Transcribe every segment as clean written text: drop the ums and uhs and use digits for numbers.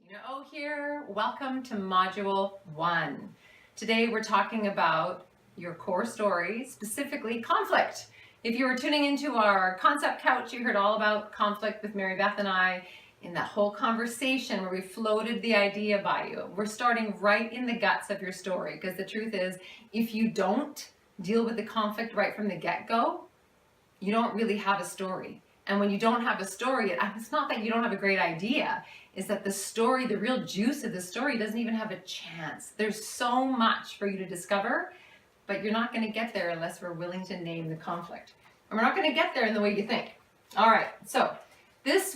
Gina O here. Welcome to Module 1. Today we're talking about your core story, specifically conflict. If you were tuning into our concept couch, you heard all about conflict with Mary Beth and I in that whole conversation where we floated the idea by you. We're starting right in the guts of your story, because the truth is, if you don't deal with the conflict right from the get-go, you don't really have a story. And when you don't have a story, it's not that you don't have a great idea, is that the story, the real juice of the story doesn't even have a chance. There's so much for you to discover, but you're not going to get there unless we're willing to name the conflict. And we're not going to get there in the way you think. All right, so this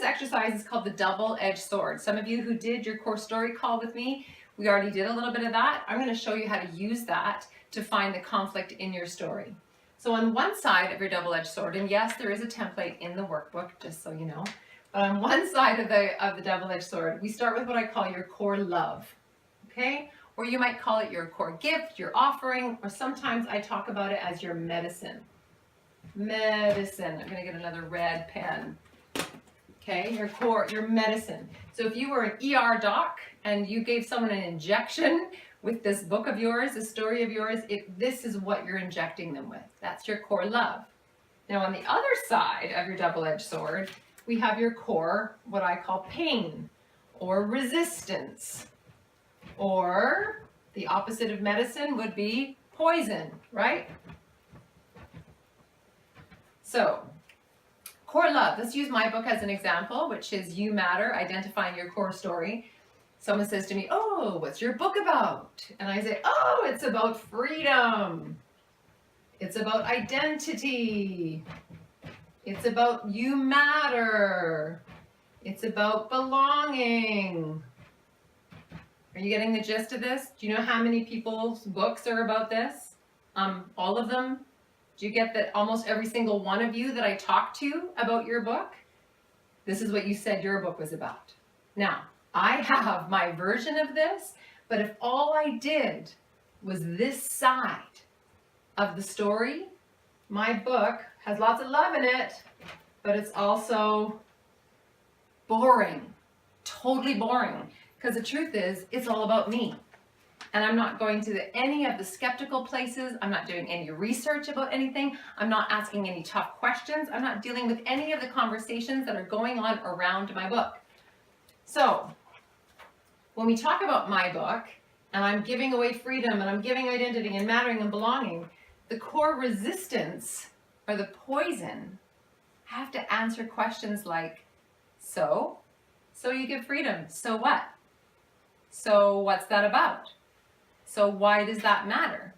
exercise is called the double-edged sword. Some of you who did your core story call with me, we already did a little bit of that. I'm going to show you how to use that to find the conflict in your story. So on one side of your double-edged sword, and yes, there is a template in the workbook, just so you know, but on one side of the double-edged sword, we start with what I call your core love, okay? Or you might call it your core gift, your offering, or sometimes I talk about it as your medicine. Medicine. I'm going to get another red pen. Okay, your medicine. So if you were an ER doc and you gave someone an injection with this book of yours, this story of yours, this is what you're injecting them with. That's your core love. Now on the other side of your double-edged sword, we have your core, what I call pain, or resistance, or the opposite of medicine would be poison, right? So, core love, let's use my book as an example, which is You Matter, Identifying Your Core Story. Someone says to me, oh, what's your book about? And I say, oh, it's about freedom. It's about identity. It's about you matter. It's about belonging. Are you getting the gist of this? Do you know how many people's books are about this? All of them? Do you get that almost every single one of you that I talked to about your book, this is what you said your book was about? Now, I have my version of this, but if all I did was this side of the story, my book has lots of love in it, but it's also boring, totally boring, because the truth is, it's all about me. And I'm not going to any of the skeptical places. I'm not doing any research about anything. I'm not asking any tough questions. I'm not dealing with any of the conversations that are going on around my book. So, when we talk about my book, and I'm giving away freedom, and I'm giving identity, and mattering, and belonging, the core resistance, or the poison, have to answer questions like, so you give freedom, so what? So what's that about? So why does that matter?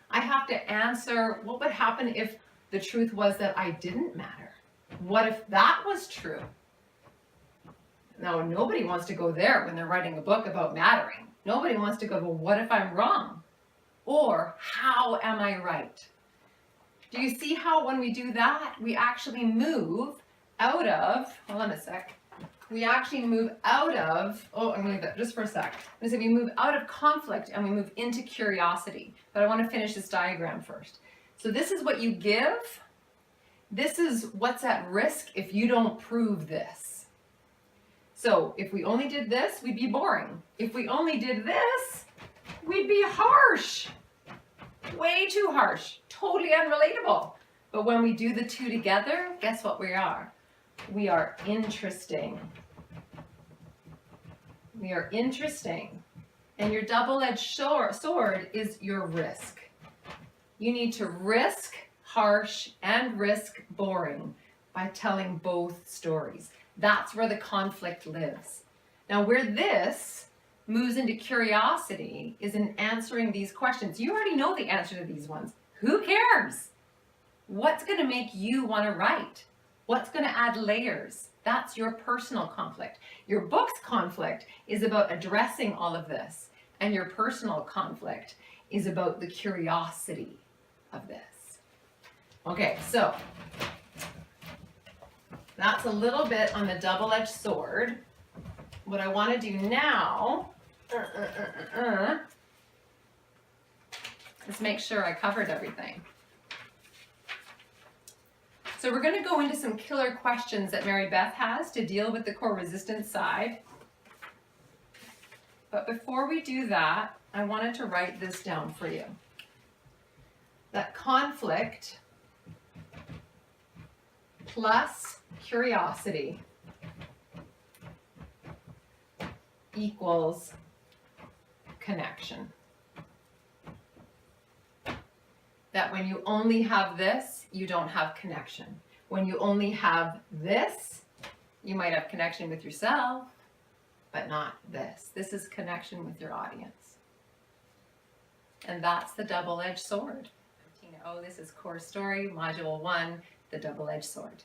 I have to answer, what would happen if the truth was that I didn't matter? What if that was true? No, nobody wants to go there when they're writing a book about mattering. Nobody wants to go, well, what if I'm wrong? Or, how am I right? Do you see how when we do that, we actually move out of, hold on a sec, we actually move out of, I'm going to leave that just for a sec. I'm going to say we move out of conflict and we move into curiosity. But I want to finish this diagram first. So this is what you give. This is what's at risk if you don't prove this. So if we only did this, we'd be boring. If we only did this, we'd be harsh. Way too harsh. Totally unrelatable. But when we do the two together, guess what we are? We are interesting. We are interesting. And your double-edged sword is your risk. You need to risk harsh and risk boring by telling both stories. That's where the conflict lives. Now, where this moves into curiosity is in answering these questions. You already know the answer to these ones. Who cares? What's going to make you want to write? What's going to add layers? That's your personal conflict. Your book's conflict is about addressing all of this, and your personal conflict is about the curiosity of this. Okay, so that's a little bit on the double-edged sword. What I want to do now, is make sure I covered everything. So we're going to go into some killer questions that Mary Beth has to deal with the core resistance side. But before we do that, I wanted to write this down for you. That conflict plus curiosity equals connection. That when you only have this, you don't have connection. When you only have this, you might have connection with yourself, but not this. This is connection with your audience. And that's the double-edged sword. Oh, this is Core Story, Module 1, the double-edged sword.